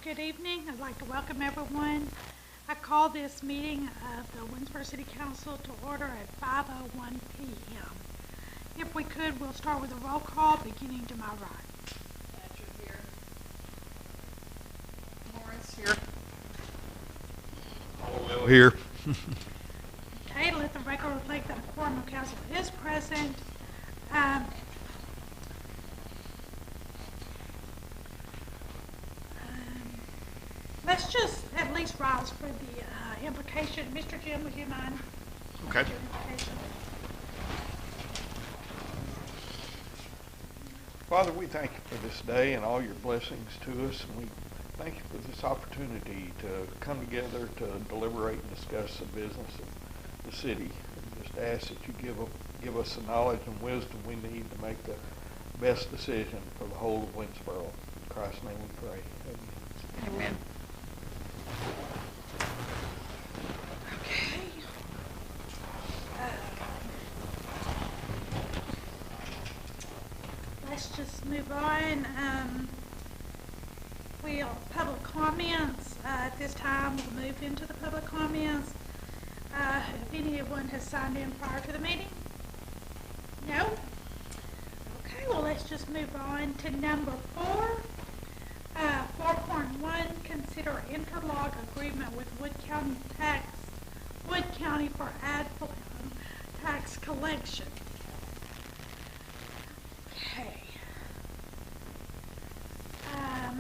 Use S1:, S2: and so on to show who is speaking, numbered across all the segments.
S1: Good evening. I'd like to welcome everyone. I call this meeting of the Winnsboro City Council to order at 5:01 p.m. If we could, we'll start with a roll call beginning to my right.
S2: Thatcher here. Morris here.
S3: Hollowell here.
S1: Okay, let the record reflect that a quorum of council is present. Let's just at least rise for the invocation. Mr. Jim, would you mind?
S3: Okay.
S1: Your invocation?
S3: Father, we thank you for this day and all your blessings to us, and we thank you for this opportunity to come together to deliberate and discuss the business of the city. And just ask that you give us the knowledge and wisdom we need to make the best decision for the whole of Winnsboro. In Christ's name we pray. Amen.
S2: Amen.
S1: Okay. Let's just move on. Public comments. At this time, we'll move into the public comments. If anyone has signed in prior to the meeting? No? Okay, well, let's just move on to number 4. 4.1, consider interlock agreement with Wood County for ad valorem tax collection. Okay.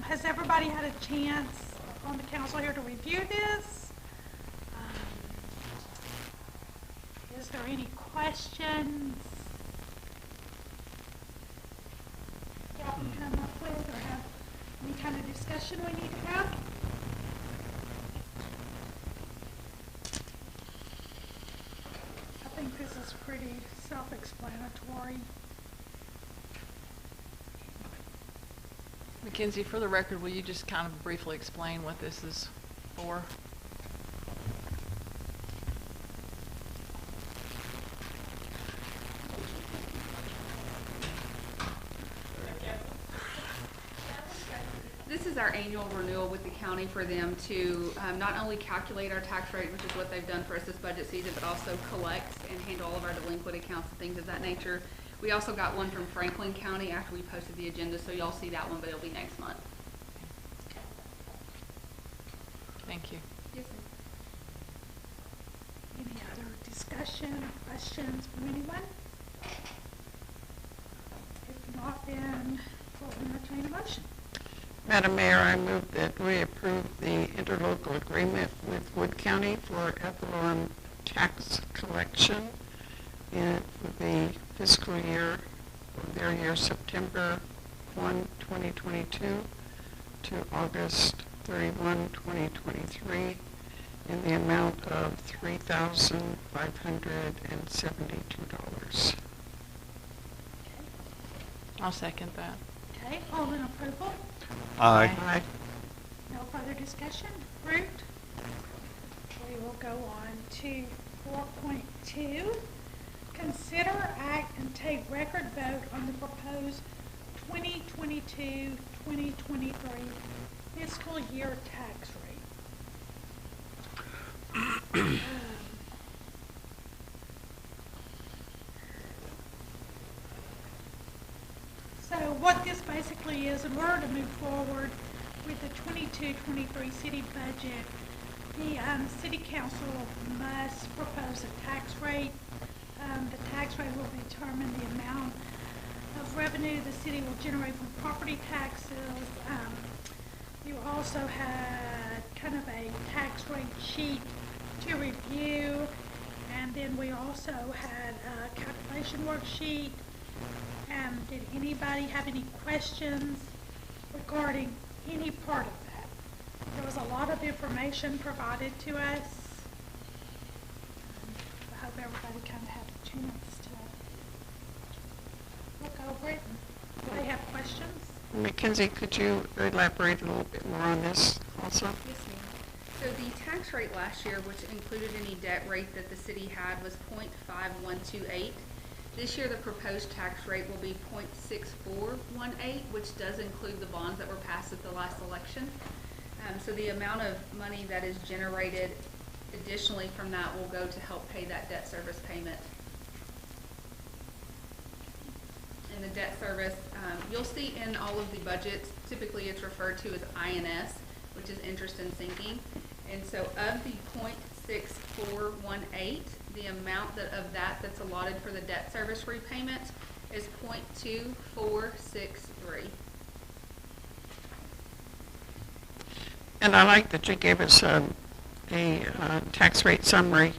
S1: Has everybody had a chance on the council here to review this? Is there any questions y'all can come up with or have any kind of discussion we need to have? I think this is pretty self-explanatory.
S2: Mackenzie, for the record, will you just kind of briefly explain what this is for?
S4: This is our annual renewal with the county for them to not only calculate our tax rate, which is what they've done for us this budget season, but also collect and handle all of our delinquent accounts and things of that nature. We also got one from Franklin County after we posted the agenda, so y'all see that one, but it'll be next month.
S2: Thank you.
S4: Yes, ma'am.
S1: Any other discussion or questions from anyone? If not, then we'll entertain a motion.
S5: Madam Mayor, I move that we approve the interlocal agreement with Wood County for ad valorem tax collection for the fiscal year, their year September 1, 2022 to August 31, 2023 in the amount of $3,572.
S2: I'll second that.
S1: Okay, all in approval?
S3: Aye.
S5: Aye.
S1: No further discussion? Ruth? We will go on to 4.2. Consider, act, and take record vote on the proposed 2022-2023 fiscal year tax rate. So what this basically is, in order to move forward with the 22-23 city budget, the city council must propose a tax rate. The tax rate will determine the amount of revenue the city will generate from property taxes. You also had kind of a tax rate sheet to review, and then we also had a calculation worksheet. Did anybody have any questions regarding any part of that? There was a lot of information provided to us. I hope everybody kind of had a chance to look over it. Do they have questions?
S5: Mackenzie, could you elaborate a little bit more on this also?
S4: Yes, ma'am. So the tax rate last year, which included any debt rate that the city had, was 0.5128. This year, the proposed tax rate will be 0.6418, which does include the bonds that were passed at the last election. So the amount of money that is generated additionally from that will go to help pay that debt service payment. And the debt service, you'll see in all of the budgets, typically it's referred to as INS, which is interest and sinking. And so of the 0.6418, the amount of that that's allotted for the debt service repayment is 0.2463.
S5: And I like that you gave us a tax rate summary,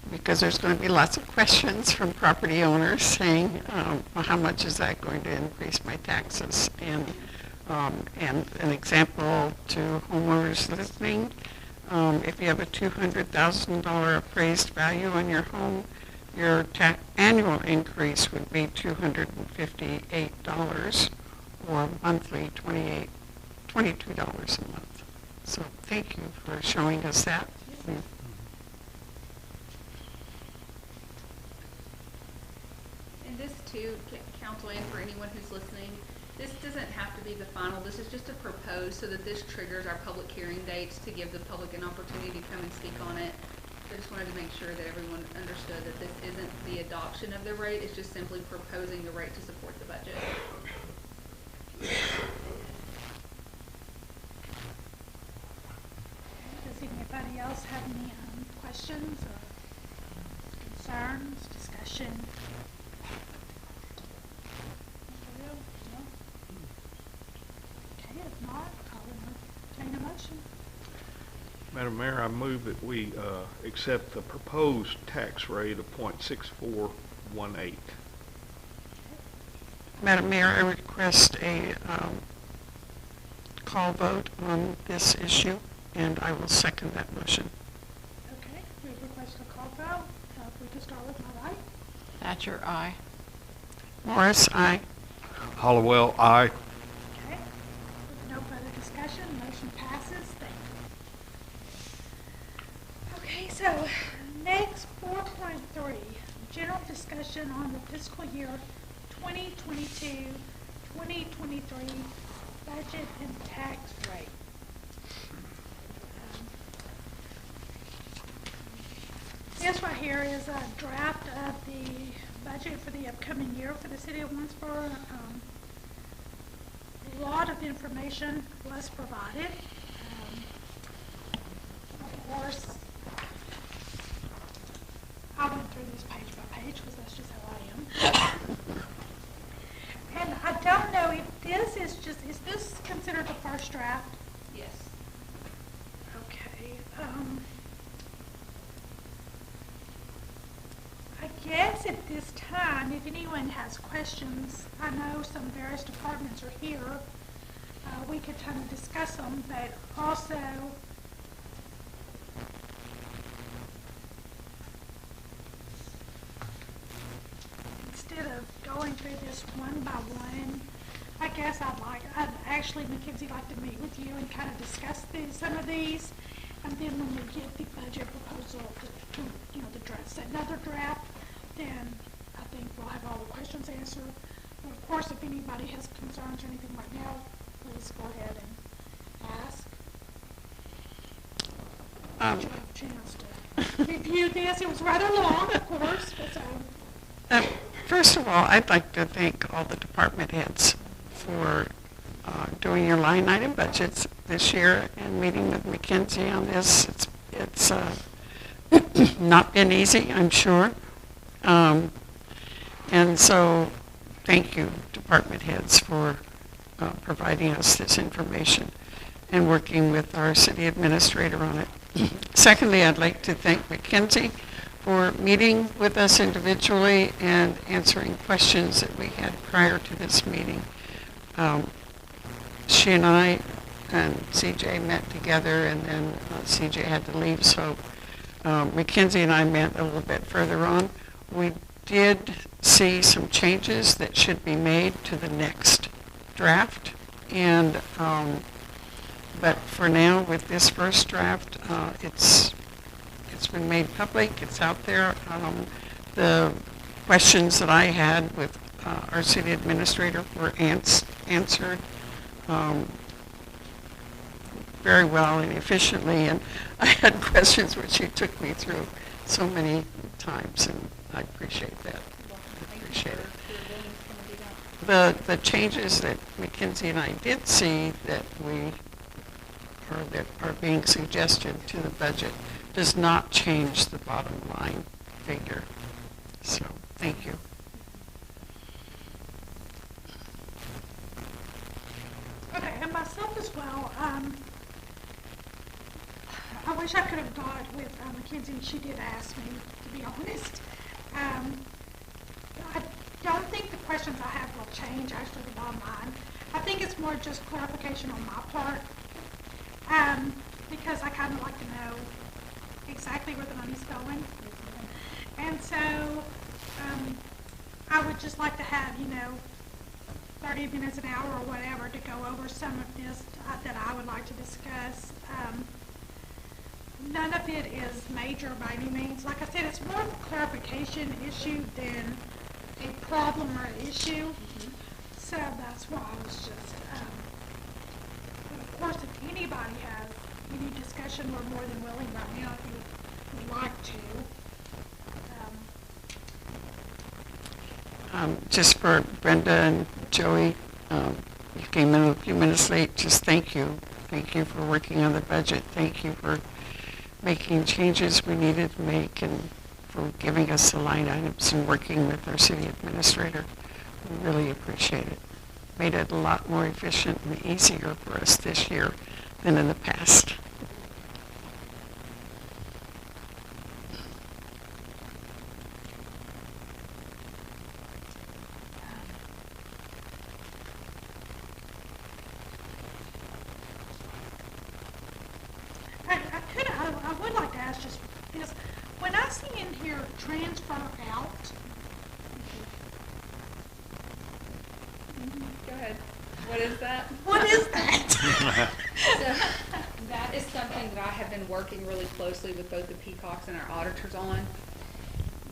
S5: because there's going to be lots of questions from property owners saying, well, how much is that going to increase my taxes? And an example to homeowners listening, if you have a $200,000 appraised value on your home, your annual increase would be $258, or monthly $22 a month. So thank you for showing us that.
S4: And this too, council, and for anyone who's listening, this doesn't have to be the final. This is just a proposed so that this triggers our public hearing dates to give the public an opportunity to come and speak on it. So I just wanted to make sure that everyone understood that this isn't the adoption of the rate. It's just simply proposing the rate to support the budget.
S1: Does anybody else have any questions or concerns, discussion? No? Okay, if not, I'll entertain a motion.
S3: Madam Mayor, I move that we accept the proposed tax rate of 0.6418.
S5: Madam Mayor, I request a call vote on this issue, and I will second that motion.
S1: Okay, we request a call vote. If we can start with my right.
S2: Thatcher, aye.
S5: Morris, aye.
S3: Hollowell, aye.
S1: Okay, with no further discussion, motion passes. Thank you. Okay, so next 4.3, general discussion on the fiscal year 2022-2023 budget and tax rate. This right here is a draft of the budget for the upcoming year for the city of Winnsboro. A lot of information was provided. Of course, I went through this page by page because that's just how I am. And I don't know if this is this considered the first draft?
S4: Yes.
S1: Okay. I guess at this time, if anyone has questions, I know some various departments are here. We could kind of discuss them, but also instead of going through this one by one, I guess I'd actually, Mackenzie, like to meet with you and kind of discuss some of these. And then when we get the budget proposal to the draft, set another draft, then I think we'll have all the questions answered. But of course, if anybody has concerns or anything right now, please go ahead and ask. Did you have a chance to review this? It was rather long, of course, but so.
S5: First of all, I'd like to thank all the department heads for doing your line item budgets this year and meeting with Mackenzie on this. It's not been easy, I'm sure. And so thank you, department heads, for providing us this information and working with our city administrator on it. Secondly, I'd like to thank Mackenzie for meeting with us individually and answering questions that we had prior to this meeting. She and I and CJ met together, and then CJ had to leave, so Mackenzie and I met a little bit further on. We did see some changes that should be made to the next draft, and but for now, with this first draft, it's been made public. It's out there. The questions that I had with our city administrator were answered. very well and efficiently, and I had questions which you took me through so many times, and I appreciate that. I appreciate it. The changes that Mackenzie and I did see that are being suggested to the budget does not change the bottom line figure. So, thank you.
S1: Okay, and myself as well, I wish I could have got it with Mackenzie. She did ask me, to be honest. I don't think the questions I have will change, actually, the bottom line. I think it's more just clarification on my part, because I kind of like to know exactly where the money's going. And so I would just like to have, 30 minutes, an hour, or whatever to go over some of this that I would like to discuss. None of it is major by any means. Like I said, it's more of a clarification issue than a problem or an issue. So that's why I was just, but of course, if anybody has any discussion, we're more than willing right now if you would like to.
S5: Just for Brenda and Joey, you came in a few minutes late. Just thank you. Thank you for working on the budget. Thank you for making changes we needed to make and for giving us the line items and working with our city administrator. We really appreciate it. Made it a lot more efficient and easier for us this year than in the past.
S1: I would like to ask just this. When I see in here transfer out,
S4: Go ahead. What is that?
S1: what is that?
S4: So, that is something that I have been working really closely with both the Peacocks and our auditors on.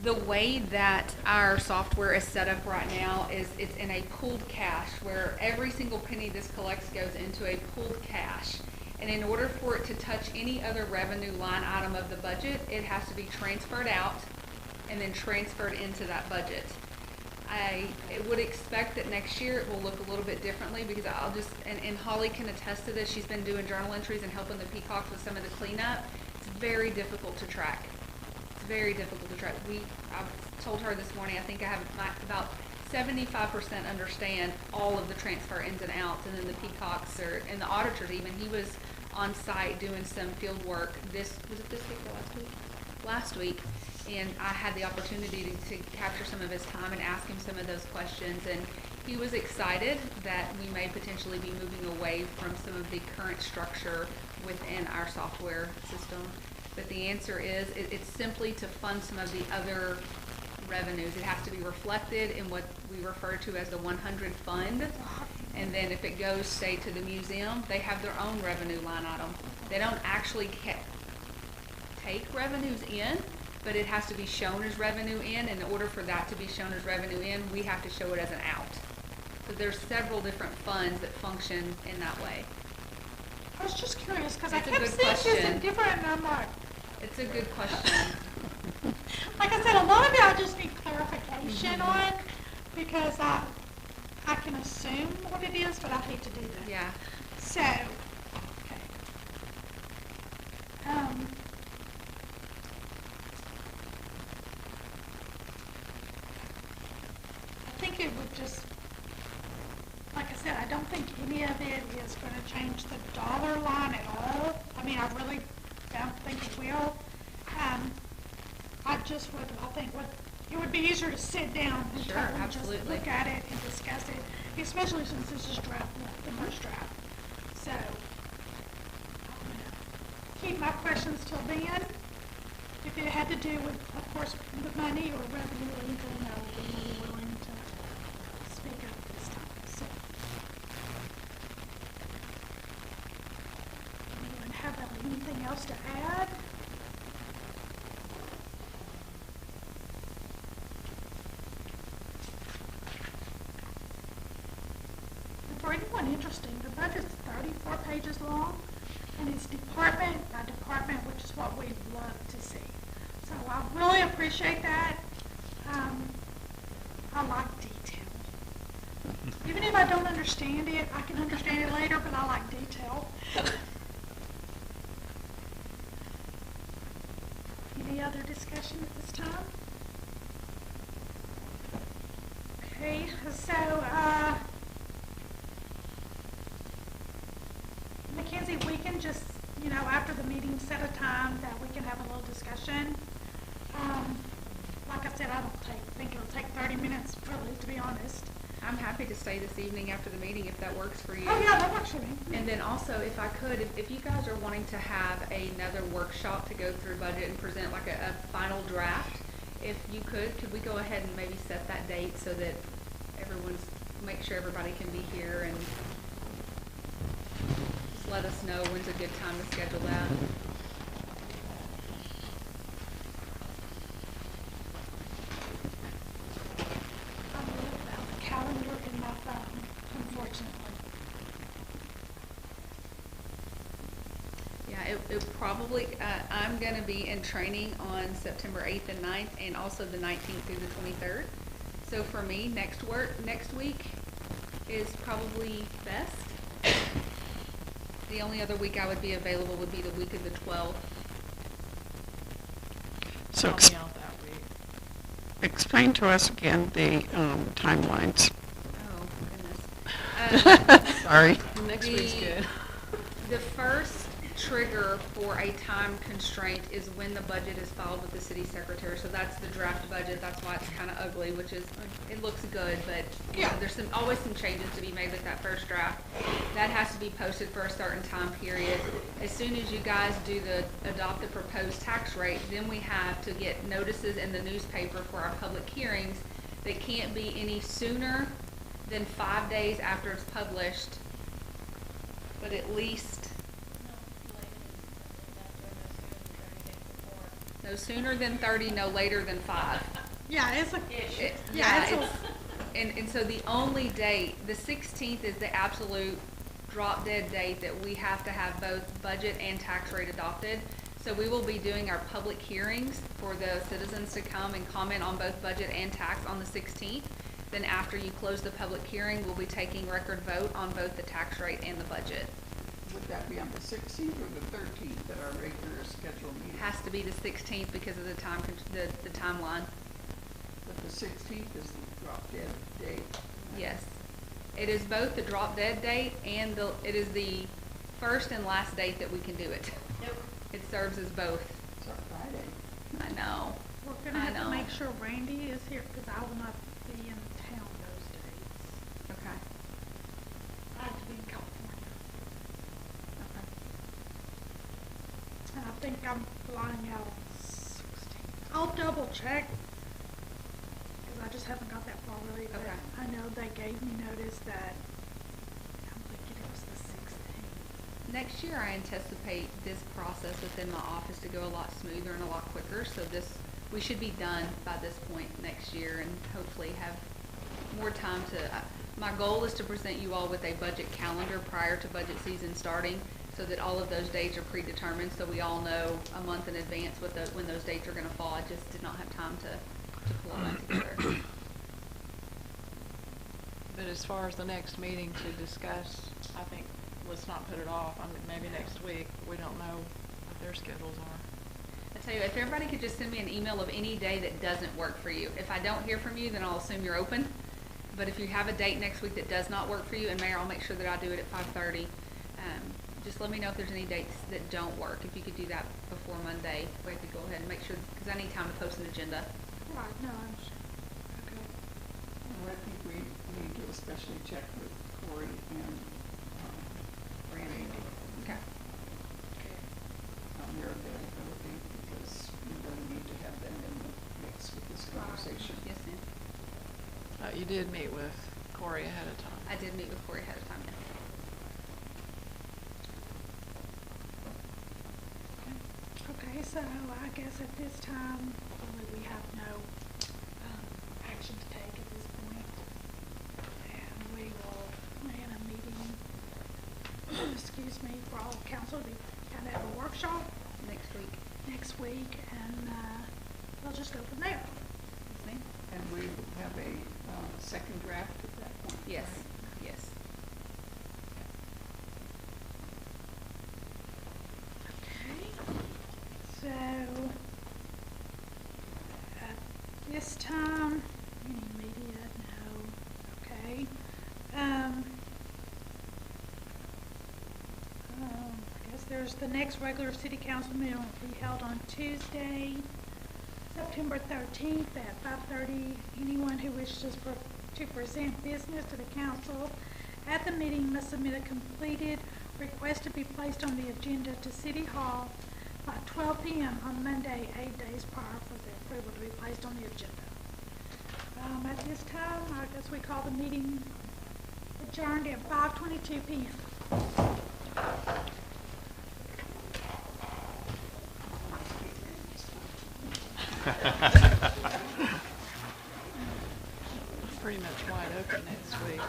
S4: The way that our software is set up right now is it's in a pooled cache where every single penny this collects goes into a pooled cache. And in order for it to touch any other revenue line item of the budget, it has to be transferred out and then transferred into that budget. I would expect that next year it will look a little bit differently because and Holly can attest to this, she's been doing journal entries and helping the Peacocks with some of the cleanup. It's very difficult to track. It's very difficult to track. I've told her this morning, I think I have about 75% understand all of the transfer ins and outs, and then the Peacocks and the auditors even, he was on site doing some field work was it this week or last week, and I had the opportunity to capture some of his time and ask him some of those questions, and he was excited that we may potentially be moving away from some of the current structure within our software system. But the answer is it's simply to fund some of the other revenues. It has to be reflected in what we refer to as the 100 fund, and then if it goes, say, to the museum, they have their own revenue line item. They don't actually take revenues in, but it has to be shown as revenue in, and in order for that to be shown as revenue in, we have to show it as an out. So there's several different funds that function in that way.
S1: I was just curious because I
S4: It's a
S1: kept
S4: good
S1: seeing this
S4: question.
S1: in different, and I'm like,
S4: It's a good question.
S1: like I said, a lot of it I just need clarification on because I can assume what it is, but I hate to do that.
S4: Yeah.
S1: So, okay. I think it would just, like I said, I don't think any of it is going to change the dollar line at all. I mean, I really don't think it will. It would be easier to sit down and
S4: Sure,
S1: totally just
S4: absolutely.
S1: look at it and discuss it, especially since this is draft one, the first draft. So, I'm gonna keep my questions till then. If it had to do with, of course, the money or revenue or anything, I would be more willing to speak up this time. So, anyone have anything else to add? For anyone interested, the budget's 34 pages long. and it's department by department, which is what we love to see. So I really appreciate that. I like detail. Even if I don't understand it, I can understand it later, but I like detail. Any other discussion at this time? Okay, so, Mackenzie, we can just, after the meeting, set a time that we can have a little discussion. Like I said, I think it'll take 30 minutes, really, to be honest.
S4: I'm happy to stay this evening after the meeting if that works for you.
S1: Oh, yeah, that works for me.
S4: And then also, if I could, if you guys are wanting to have another workshop to go through budget and present like a final draft, if you could we go ahead and maybe set that date so that make sure everybody can be here, and just let us know when's a good time to schedule that.
S1: I'm looking at the calendar in my phone, unfortunately.
S4: Yeah, it probably, I'm going to be in training on September 8th and 9th, and also the 19th through the 23rd. So for me, next week is probably best. The only other week I would be available would be the week of the 12th.
S5: So
S2: I'll be out that week.
S5: explain to us again the timelines.
S4: Oh, goodness.
S5: Sorry.
S2: Next week's good.
S4: The first trigger for a time constraint is when the budget is filed with the city secretary. So that's the draft budget. That's why it's kind of ugly, which is, it looks good, but there's always some changes to be made with that first draft. That has to be posted for a certain time period. As soon as you guys adopt the proposed tax rate, then we have to get notices in the newspaper for our public hearings that can't be any sooner than 5 days after it's published, but at least no sooner than 30, no later than 5.
S1: Yeah, it's a,
S4: And so the only date, the 16th is the absolute drop dead date that we have to have both budget and tax rate adopted. So we will be doing our public hearings for the citizens to come and comment on both budget and tax on the 16th. Then after you close the public hearing, we'll be taking record vote on both the tax rate and the budget.
S5: Would that be on the 16th or the 13th at our regular scheduled meeting?
S4: Has to be the 16th because of the timeline.
S5: But the 16th is the drop dead date.
S4: Yes. It is both the drop dead date and it is the first and last date that we can do it.
S1: Yep.
S4: It serves as both.
S5: It's our Friday.
S4: I know.
S1: we're gonna have
S4: I
S1: to
S4: know.
S1: make sure Randy is here, because I will not be in town those days.
S4: Okay.
S1: I have to be in California.
S4: Okay.
S1: And I think I'm flying out on the 16th. I'll double check, because I just haven't got that far really, but
S4: Okay.
S1: I know they gave me notice that, I'm thinking it was the 16th.
S4: Next year, I anticipate this process within my office to go a lot smoother and a lot quicker. So we should be done by this point next year, and hopefully have more time to. My goal is to present you all with a budget calendar prior to budget season starting, so that all of those dates are predetermined, so we all know a month in advance when those dates are going to fall. I just did not have time to pull all that together.
S2: But as far as the next meeting to discuss, I think let's not put it off. I mean, maybe next week. We don't know what their schedules are.
S4: I tell you, if everybody could just send me an email of any day that doesn't work for you. If I don't hear from you, then I'll assume you're open. But if you have a date next week that does not work for you, and Mayor, I'll make sure that I do it at 5:30. Just let me know if there's any dates that don't work. If you could do that before Monday, we could go ahead and make sure, because I need time to post an agenda.
S1: Right, no, I'm sure. Okay.
S5: Well, I think we need to especially check with Corey and Randy
S4: Okay.
S5: on their availability, because we really need to have them in the mix with this conversation.
S4: Yes, ma'am.
S2: You did meet with Corey ahead of time.
S4: I did meet with Corey ahead of time, yes.
S1: Okay, so I guess at this time, really we have no action to take at this point. And we will plan a meeting, excuse me, for all council to be have a workshop
S4: Next week.
S1: next week, and we'll just go from there.
S4: Yes, ma'am.
S5: And we have a second draft at that point?
S4: Yes,
S5: right?
S4: yes.
S1: Okay. So, at this time, any media? No. Okay. I guess there's the next regular city council meeting will be held on Tuesday, September 13th at 5:30. Anyone who wishes to present business to the council at the meeting must submit a completed request to be placed on the agenda to City Hall by 12 p.m. on Monday, 8 days prior for the approval to be placed on the agenda. At this time, I guess we call the meeting adjourned at 5:22 p.m.
S2: Pretty much wide open next week.